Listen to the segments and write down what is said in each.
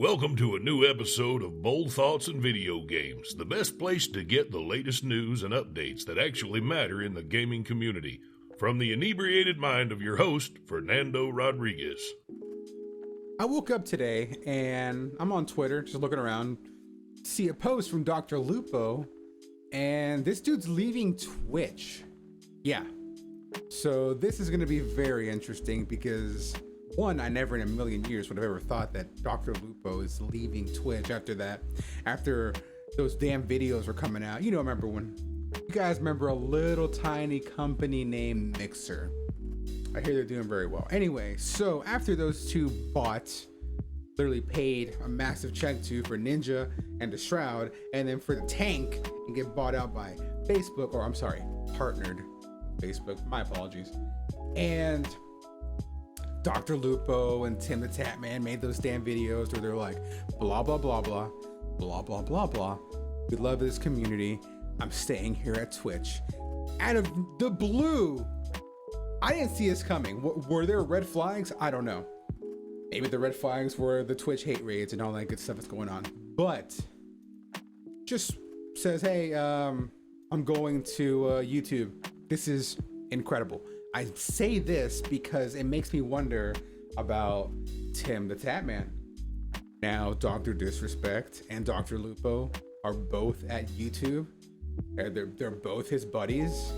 Welcome to a new episode of Bold Thoughts and Video Games, the best place to get the latest news and updates that actually matter in the gaming community. From the inebriated mind of your host, Fernando Rodriguez. I woke up today and I'm on Twitter, just looking around, see a post from Dr. Lupo, and this dude's leaving Twitch. Yeah. So this is going to be very interesting because, one, I never in a million years would have ever thought that Dr. Lupo is leaving Twitch after those damn videos were coming out. You know, you guys remember a little tiny company named Mixer. I hear they're doing very well. Anyway, so after those two bots literally paid a massive check for Ninja and the Shroud, and then for the tank and get bought out by Facebook, or I'm sorry, partnered Facebook, my apologies. And Dr. Lupo and Tim the Tatman made those damn videos where they're like, blah, blah, blah, blah, blah, blah, blah, blah. We love this community. I'm staying here at Twitch. Out of the blue, I didn't see this coming. Were there red flags? I don't know. Maybe the red flags were the Twitch hate raids and all that good stuff that's going on. But just says, hey, I'm going to YouTube. This is incredible. I say this because it makes me wonder about Tim the Tatman. Now, Dr. Disrespect and Dr. Lupo are both at YouTube. They're both his buddies.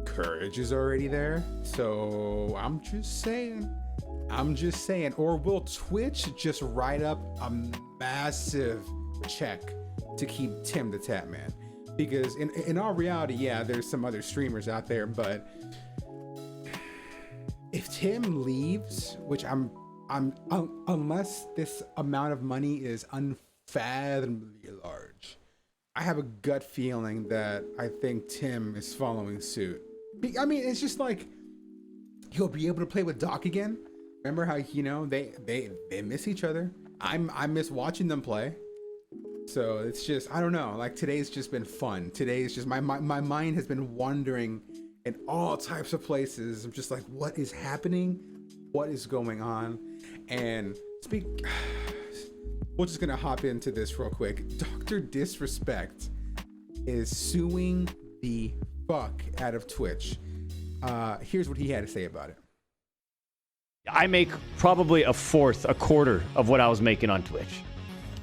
Courage is already there. So I'm just saying. Or will Twitch just write up a massive check to keep Tim the Tatman? Because in all reality, yeah, there's some other streamers out there, but if Tim leaves, which unless this amount of money is unfathomably large, I have a gut feeling that I think Tim is following suit. I mean, it's just like he'll be able to play with Doc again. Remember how, you know, they miss each other. I miss watching them play. So it's just, I don't know, like today's just been fun. Today's just, my mind has been wandering in all types of places. I'm just like, what is happening? What is going on? And we're just gonna hop into this real quick. Dr. Disrespect is suing the fuck out of Twitch. Here's what he had to say about it. I make probably a quarter of what I was making on Twitch.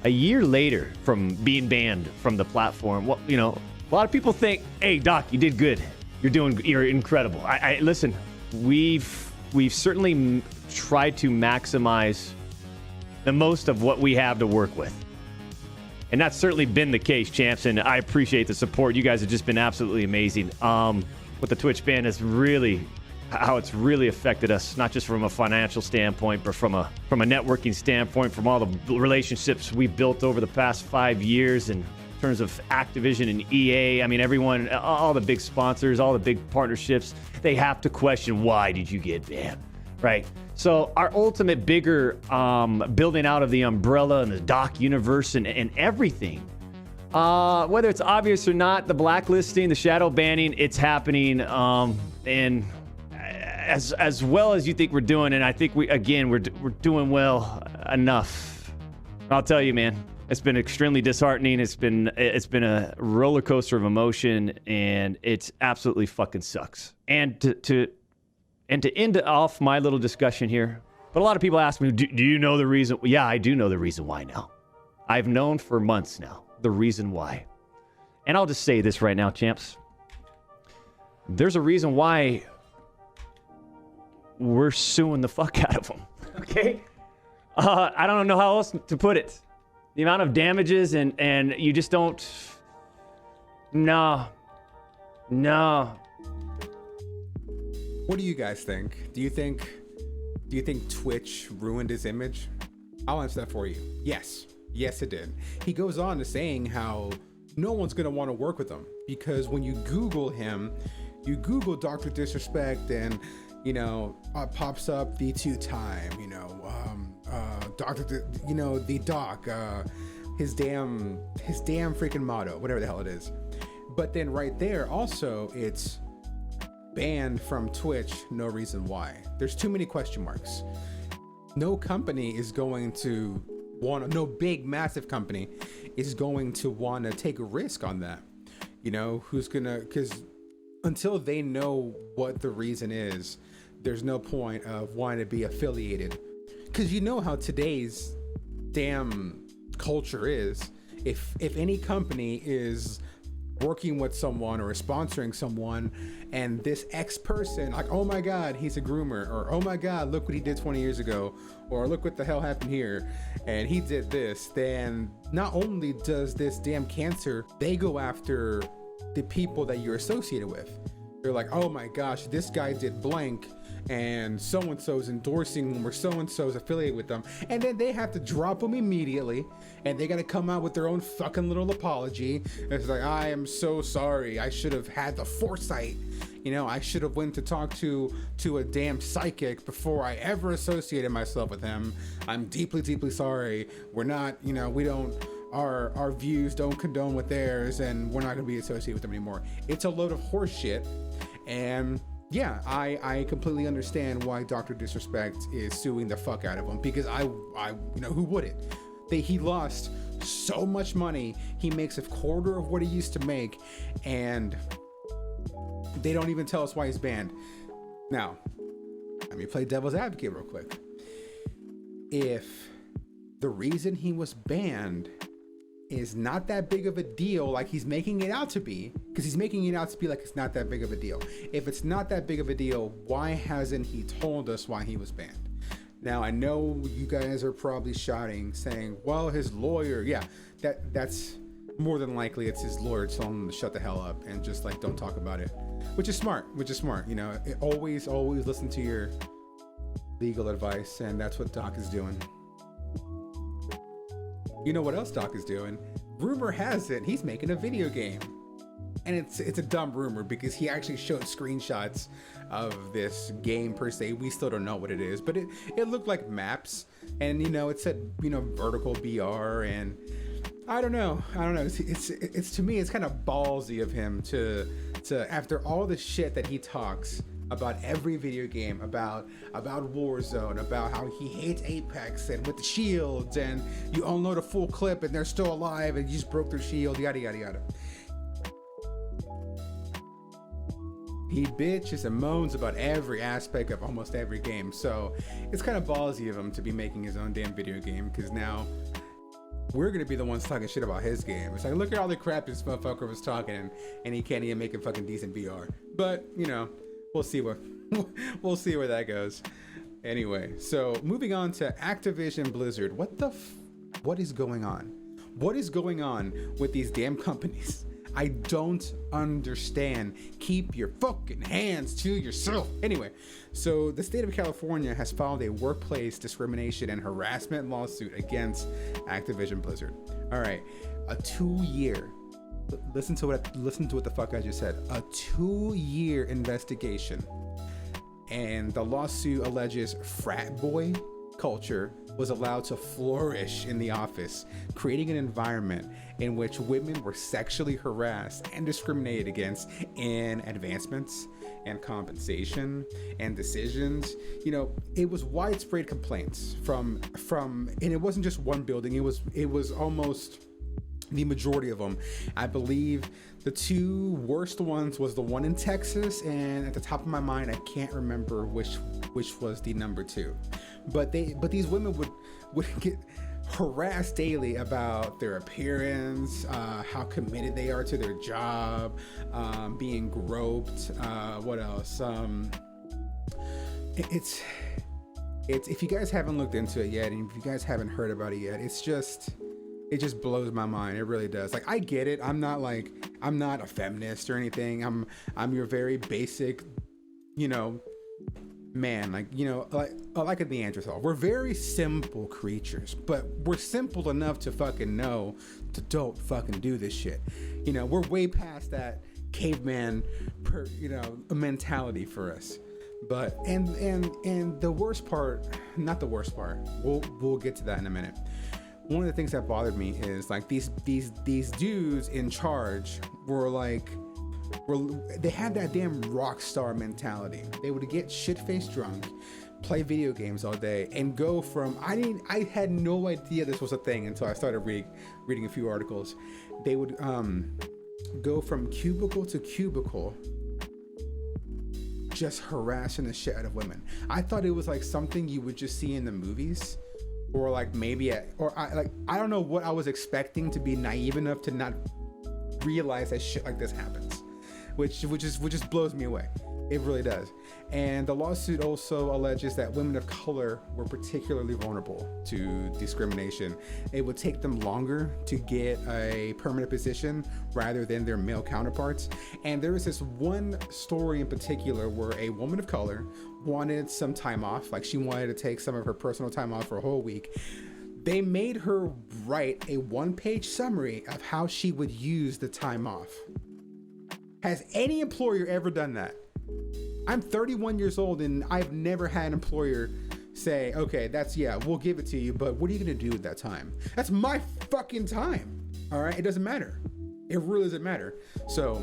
A year later from being banned from the platform, well, you know, a lot of people think, hey, Doc, you did good. You're incredible. I listen, we've certainly tried to maximize the most of what we have to work with. And that's certainly been the case, champs, and I appreciate the support. You guys have just been absolutely amazing. What the Twitch ban is really, how it's really affected us, not just from a financial standpoint, but from a networking standpoint, from all the relationships we built over the past 5 years in terms of Activision and EA. I mean, everyone, all the big sponsors, all the big partnerships, they have to question, why did you get banned, right? So our ultimate bigger building out of the umbrella and the Doc universe and everything, whether it's obvious or not, the blacklisting, the shadow banning, it's happening, and as well as you think we're doing, and I think we're doing well enough. I'll tell you, man, it's been extremely disheartening. It's been a roller coaster of emotion, and it's absolutely fucking sucks. And to end off my little discussion here, but a lot of people ask me, do you know the reason? Yeah, I do know the reason why now. I've known for months now the reason why, and I'll just say this right now, champs. There's a reason why we're suing the fuck out of them, okay? I don't know how else to put it. The amount of damages and you just don't... No. What do you guys think? Do you think Twitch ruined his image? I'll answer that for you. Yes, it did. He goes on to saying how no one's gonna want to work with him because when you Google him, you Google Dr. Disrespect and pops up the two-time, the Doc, his damn freaking motto, whatever the hell it is. But then right there, also, it's banned from Twitch, no reason why. There's too many question marks. no company is going to no big massive company is going to want to take a risk on that. You know, because until they know what the reason is, there's no point of wanting to be affiliated. Because you know how today's damn culture is. If any company is working with someone or is sponsoring someone, and this X person, like, oh my God, he's a groomer, or oh my God, look what he did 20 years ago, or look what the hell happened here, and he did this, then not only does this damn cancer, they go after the people that you're associated with. They're like, oh my gosh, this guy did blank, and so-and-so's endorsing them, or so-and-so's affiliated with them, and then they have to drop them immediately, and they gotta come out with their own fucking little apology. It's like, I am so sorry, I should have had the foresight, you know, I should have went to talk to a damn psychic before I ever associated myself with him. I'm deeply, deeply sorry. We're not, you know, we don't, our views don't condone with theirs, and we're not gonna be associated with them anymore. It's a load of horse shit. And yeah, I completely understand why Dr. Disrespect is suing the fuck out of him, because I you know, who wouldn't? He lost so much money. He makes a quarter of what he used to make, and they don't even tell us why he's banned. Now, let me play devil's advocate real quick. If the reason he was banned is not that big of a deal like he's making it out to be, because he's making it out to be like it's not that big of a deal. If it's not that big of a deal, why hasn't he told us why he was banned? Now, I know you guys are probably shouting, saying, well, his lawyer, yeah, that's more than likely it's his lawyer telling him to shut the hell up and just like don't talk about it, which is smart, you know. Always listen to your legal advice, and that's what Doc is doing. You know what else Doc is doing? Rumor has it he's making a video game. And it's a dumb rumor, because he actually showed screenshots of this game per se. We still don't know what it is, but it looked like maps, and you know, it said, you know, vertical BR, and I don't know. It's to me, it's kind of ballsy of him to after all the shit that he talks about every video game, about Warzone, about how he hates Apex and with the shields, and you unload a full clip and they're still alive and you just broke their shield, yada yada yada. He bitches and moans about every aspect of almost every game, so it's kind of ballsy of him to be making his own damn video game, because now we're gonna be the ones talking shit about his game. It's like, look at all the crap this motherfucker was talking, and he can't even make a fucking decent VR. But you know, we'll see where that goes. Anyway, so moving on to Activision Blizzard. What is going on? What is going on with these damn companies? I don't understand. Keep your fucking hands to yourself. Anyway, so the state of California has filed a workplace discrimination and harassment lawsuit against Activision Blizzard. All right, a 2-year. Listen to what the fuck I just said. A 2-year investigation, and the lawsuit alleges frat boy culture was allowed to flourish in the office, creating an environment in which women were sexually harassed and discriminated against in advancements and compensation and decisions. You know, it was widespread complaints from, and it wasn't just one building. It was almost the majority of them. I believe the 2 worst ones was the one in Texas, and at the top of my mind, I can't remember which was the number 2. But these women would get harassed daily about their appearance, how committed they are to their job, being groped. What else? It's if you guys haven't looked into it yet, and if you guys haven't heard about it yet, it just blows my mind. It really does. Like, I get it. I'm not a feminist or anything. I'm your very basic, you know, man, like, you know, like a Neanderthal. We're very simple creatures, but we're simple enough to fucking know to don't fucking do this shit. You know, we're way past that caveman mentality for us. But and the worst part, not the worst part, we'll get to that in a minute. One of the things that bothered me is like these dudes in charge they had that damn rock star mentality. They would get shit-faced drunk, play video games all day, and go from I had no idea this was a thing until I started reading a few articles. They would go from cubicle to cubicle, just harassing the shit out of women. I thought it was like something you would just see in the movies, or like maybe I don't know what I was expecting, to be naive enough to not realize that shit like this happens, which just blows me away. It really does. And the lawsuit also alleges that women of color were particularly vulnerable to discrimination. It would take them longer to get a permanent position rather than their male counterparts. And there was this one story in particular where a woman of color wanted some time off, like she wanted to take some of her personal time off for a whole week. They made her write a one-page summary of how she would use the time off. Has any employer ever done that? I'm 31 years old and I've never had an employer say, okay, we'll give it to you, but what are you gonna do with that time? That's my fucking time. All right, it doesn't matter. It really doesn't matter. So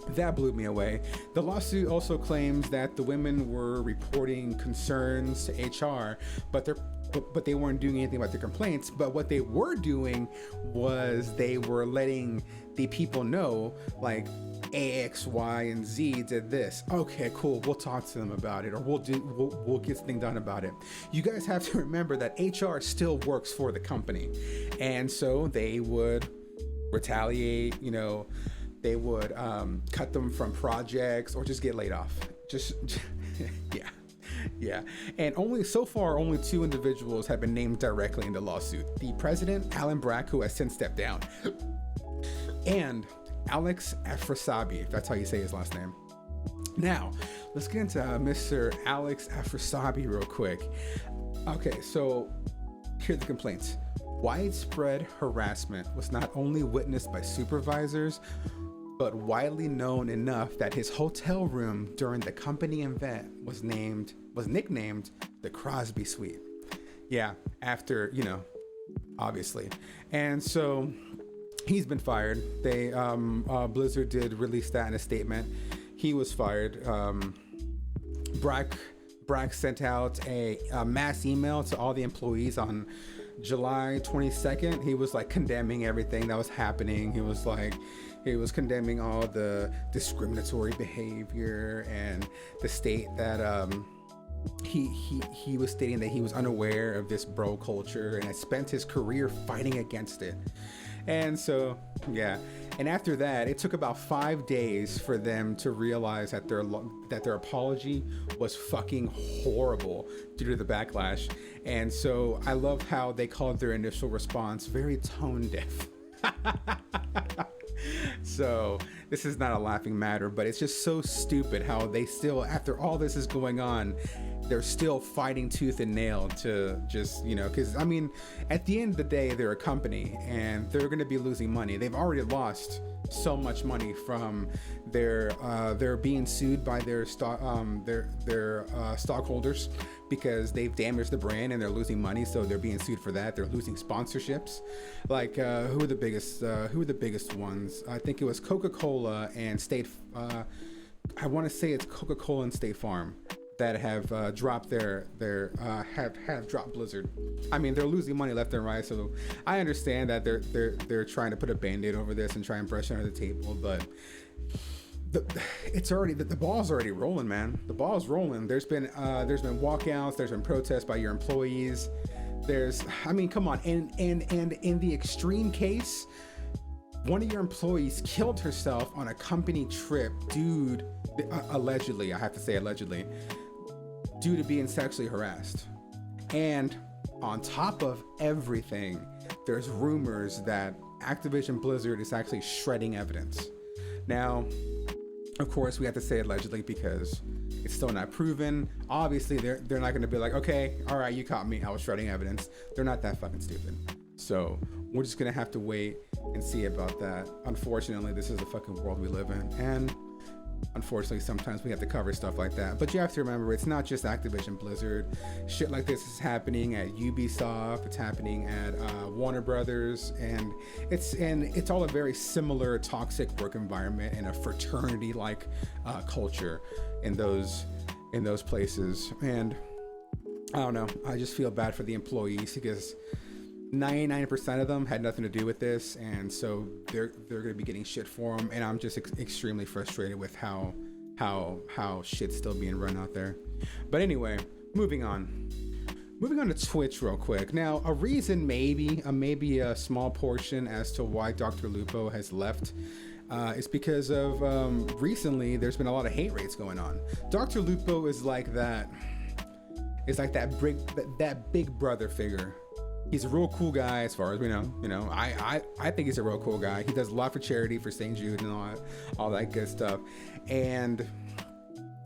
that blew me away. The lawsuit also claims that the women were reporting concerns to HR, but they weren't doing anything about their complaints. But what they were doing was they were letting the people know, like, A, X, Y, and Z did this. Okay, cool. We'll talk to them about it, or we'll get something done about it. You guys have to remember that HR still works for the company, and so they would retaliate. They would cut them from projects or just get laid off. Yeah. And only 2 individuals have been named directly in the lawsuit. The president, Alan Brack, who has since stepped down, and Alex Afrasabi, if that's how you say his last name. Now, let's get into Mr. Alex Afrasabi real quick. Okay, so here are the complaints. Widespread harassment was not only witnessed by supervisors, but widely known enough that his hotel room during the company event was nicknamed the Crosby Suite. Yeah, after, obviously. And so he's been fired. Blizzard did release that in a statement. He was fired. Brack sent out a mass email to all the employees on July 22nd. He was like condemning everything that was happening. He was condemning all the discriminatory behavior and the state that he was stating that he was unaware of this bro culture and had spent his career fighting against it. And so, yeah. And after that, it took about 5 days for them to realize that their apology was fucking horrible due to the backlash. And so I love how they called their initial response very tone deaf. So this is not a laughing matter, but it's just so stupid how they still, after all this is going on, they're still fighting tooth and nail to just, because I mean, at the end of the day, they're a company and they're going to be losing money. They've already lost so much money from they're being sued by their stockholders because they've damaged the brand and they're losing money. So they're being sued for that. They're losing sponsorships. Like who are the biggest ones? I think it was Coca-Cola and I want to say it's Coca-Cola and State Farm that have dropped have dropped Blizzard. I mean, they're losing money left and right, so I understand that they're trying to put a band-aid over this and try and brush it under the table, but the ball's already rolling, man. The ball's rolling. There's been walkouts, there's been protests by your employees. Come on, and in the extreme case, one of your employees killed herself on a company trip, dude. Allegedly, I have to say allegedly, due to being sexually harassed. And on top of everything, there's rumors that Activision Blizzard is actually shredding evidence. Now, of course, we have to say allegedly because it's still not proven. Obviously, they're not going to be like, okay, all right, you caught me, I was shredding evidence. They're not that fucking stupid. So we're just going to have to wait and see about that. Unfortunately, this is the fucking world we live in. And unfortunately, sometimes we have to cover stuff like that. But you have to remember, it's not just Activision Blizzard. Shit like this is happening at Ubisoft. It's happening at Warner Brothers, and it's all a very similar toxic work environment and a fraternity-like culture in those places. And I don't know. I just feel bad for the employees because 99% of them had nothing to do with this, and so they're going to be getting shit for them. And I'm just extremely frustrated with how shit's still being run out there. But anyway, moving on to Twitch real quick. Now, a reason maybe a small portion as to why Dr. Lupo has left is because of recently there's been a lot of hate rates going on. Dr. Lupo is like that big brother figure. He's a real cool guy as far as we know. You know, I think he's a real cool guy. He does a lot for charity, for St. Jude and all that good stuff. And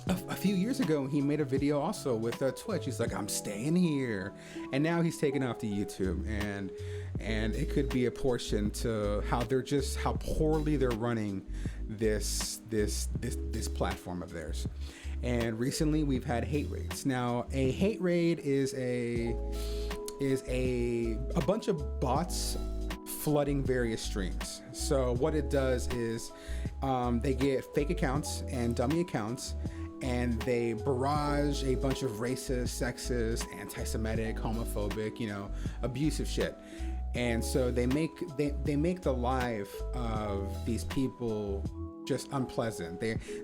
a few years ago, he made a video also with Twitch. He's like, I'm staying here. And now he's taken off to YouTube. And it could be a portion to how poorly they're running this platform of theirs. And recently we've had hate raids. Now, a hate raid is a bunch of bots flooding various streams. So what it does is they get fake accounts and dummy accounts, and they barrage a bunch of racist, sexist, anti-Semitic, homophobic, abusive shit. And so they make the life of these people just unpleasant.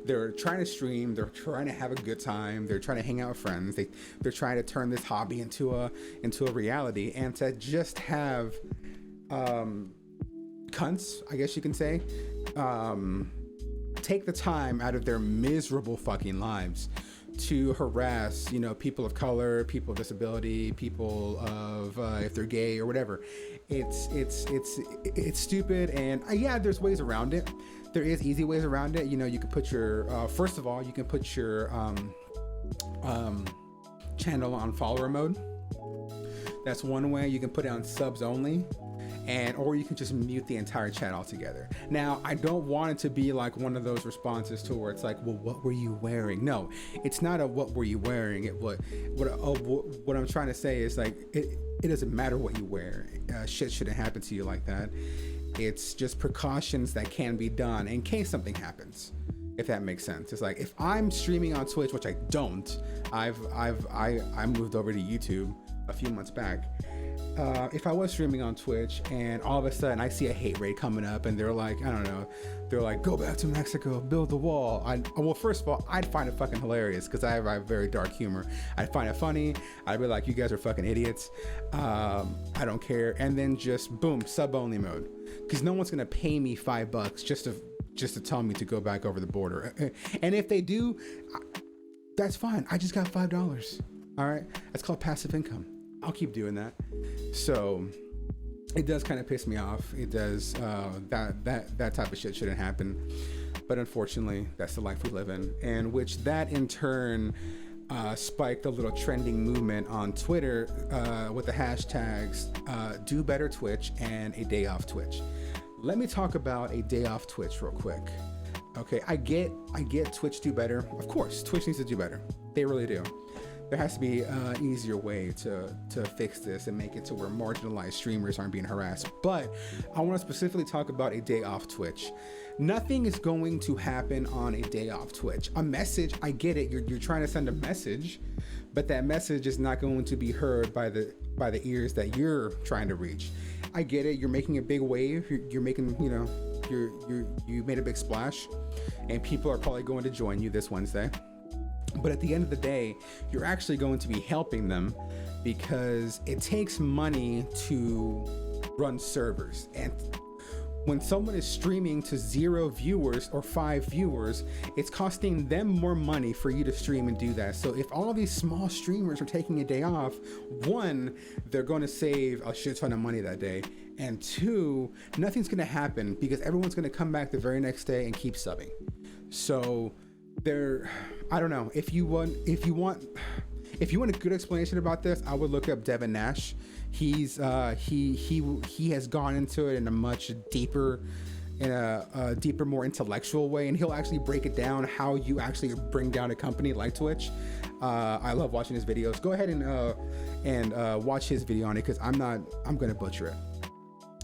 They're trying to stream, they're trying to have a good time, they're trying to hang out with friends, they're trying to turn this hobby into a reality, and to just have cunts, I guess you can say, take the time out of their miserable fucking lives to harass, people of color, people with disability, people of if they're gay or whatever. It's stupid, and yeah, there's ways around it. There is easy ways around it. You can put your first of all, you can put your channel on follower mode. That's one way. You can put it on subs only, or you can just mute the entire chat altogether. Now, I don't want it to be like one of those responses to where it's like, well, what were you wearing? No, it's not a what were you wearing. What I'm trying to say is like it doesn't matter what you wear. Shit shouldn't happen to you like that. It's just precautions that can be done in case something happens, if that makes sense. It's like if I'm streaming on Twitch, which I don't, I moved over to YouTube a few months back. If I was streaming on Twitch and all of a sudden I see a hate raid coming up and they're like, I don't know, they're like, go back to Mexico, build the wall. Well, first of all, I'd find it fucking hilarious because I have very dark humor. I'd find it funny. I'd be like, you guys are fucking idiots. I don't care. And then just boom, sub only mode. Because no one's going to pay me $5 just to tell me to go back over the border. And if they do, that's fine. I just got $5. All right. That's called passive income. I'll keep doing that. So it does kind of piss me off. It does. That type of shit shouldn't happen. But unfortunately, that's the life we live in. And which that in turn spiked a little trending movement on Twitter with the hashtags do better Twitch and a day off Twitch. Let me talk about a day off Twitch real quick. Okay, I get Twitch do better. Of course, Twitch needs to do better. They really do. There has to be an easier way to fix this and make it to where marginalized streamers aren't being harassed. But I want to specifically talk about a day off Twitch. Nothing is going to happen on a day off Twitch. A message, I get it. You're trying to send a message, but that message is not going to be heard by the ears that you're trying to reach. I get it. You're making a big wave. You're making, you made a big splash, and people are probably going to join you this Wednesday. But at the end of the day, you're actually going to be helping them because it takes money to run servers. And when someone is streaming to 0 viewers or 5 viewers, it's costing them more money for you to stream and do that. So if all these small streamers are taking a day off, 1, they're going to save a shit ton of money that day. And 2, nothing's going to happen because everyone's going to come back the very next day and keep subbing. So I don't know. If you want a good explanation about this, I would look up Devin Nash. He has gone into it in a much deeper, more intellectual way, and he'll actually break it down how you actually bring down a company like Twitch. I love watching his videos. Go ahead and watch his video on it because I'm gonna butcher it.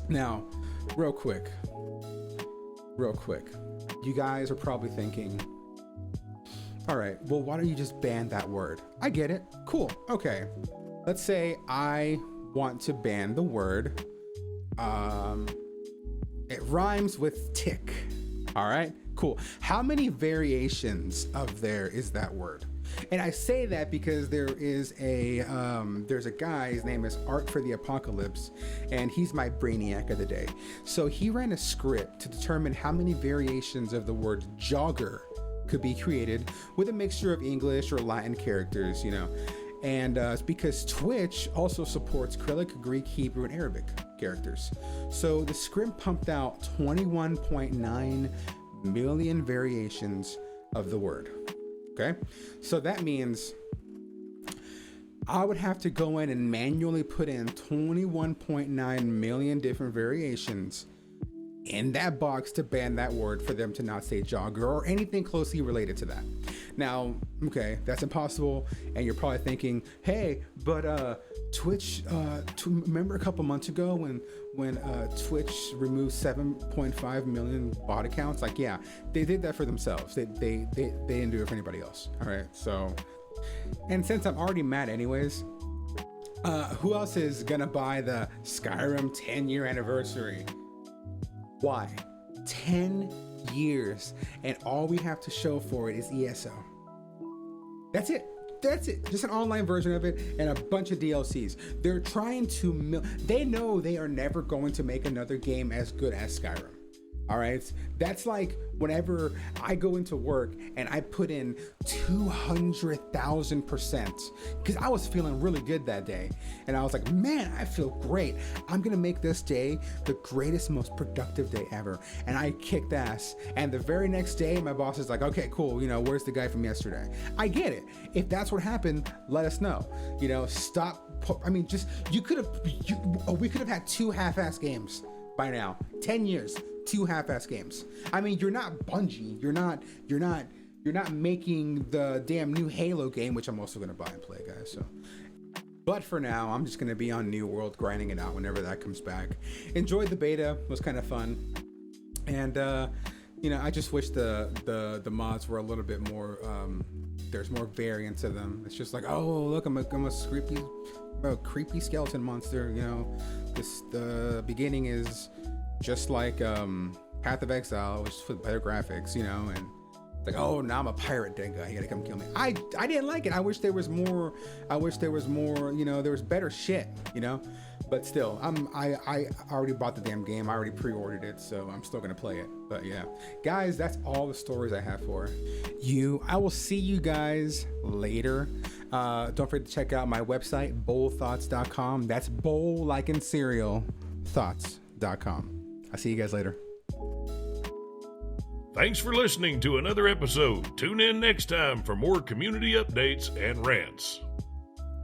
Now, real quick, you guys are probably thinking, All right, well, why don't you just ban that word? I get it. Cool. Okay. Let's say I want to ban the word. It rhymes with tick. All right, cool. How many variations of there is that word? And I say that because there's a guy, his name is Art for the Apocalypse, and he's my brainiac of the day. So he ran a script to determine how many variations of the word jogger could be created with a mixture of English or Latin characters, you know. And it's because Twitch also supports Cyrillic, Greek, Hebrew, and Arabic characters. So the script pumped out 21.9 million variations of the word. Okay, so that means I would have to go in and manually put in 21.9 million different variations in that box to ban that word for them to not say jogger or anything closely related to that. Now, okay, that's impossible, and you're probably thinking, hey, but Twitch, remember a couple months ago when Twitch removed 7.5 million bot accounts? Like, yeah, they did that for themselves. They didn't do it for anybody else. All right, so, and since I'm already mad anyways, who else is gonna buy the Skyrim 10-year anniversary? Why? 10 years, and all we have to show for it is ESO. That's it. Just an online version of it and a bunch of DLCs. They're trying to they know they are never going to make another game as good as Skyrim. All right, that's like whenever I go into work and I put in 200,000% because I was feeling really good that day, and I was like, man, I feel great. I'm gonna make this day the greatest, most productive day ever. And I kicked ass. And the very next day, my boss is like, okay, cool. You know, where's the guy from yesterday? I get it. If that's what happened, let us know. You know, stop. I mean, just we could have had 2 half-ass games by now. 10 years. 2 half-ass games. I mean, you're not Bungie. You're not making the damn new Halo game, which I'm also gonna buy and play, guys. So, but for now, I'm just gonna be on New World grinding it out whenever that comes back. Enjoyed the beta. It was kind of fun, and you know, I just wish the mods were a little bit more. There's more variants of them. It's just like, oh look, I'm a creepy skeleton monster. You know, the beginning is just like Path of Exile, which is with better graphics, you know, and it's like, oh, now I'm a pirate dead guy, you gotta come kill me. I didn't like it. I wish there was more, you know, there was better shit, you know, but still, I already bought the damn game. I already pre-ordered it, so I'm still gonna play it. But yeah, guys, that's all the stories I have for you. I will see you guys later. Don't forget to check out my website, bowlthoughts.com. That's bowl like in cereal, thoughts.com. I'll see you guys later. Thanks for listening to another episode. Tune in next time for more community updates and rants.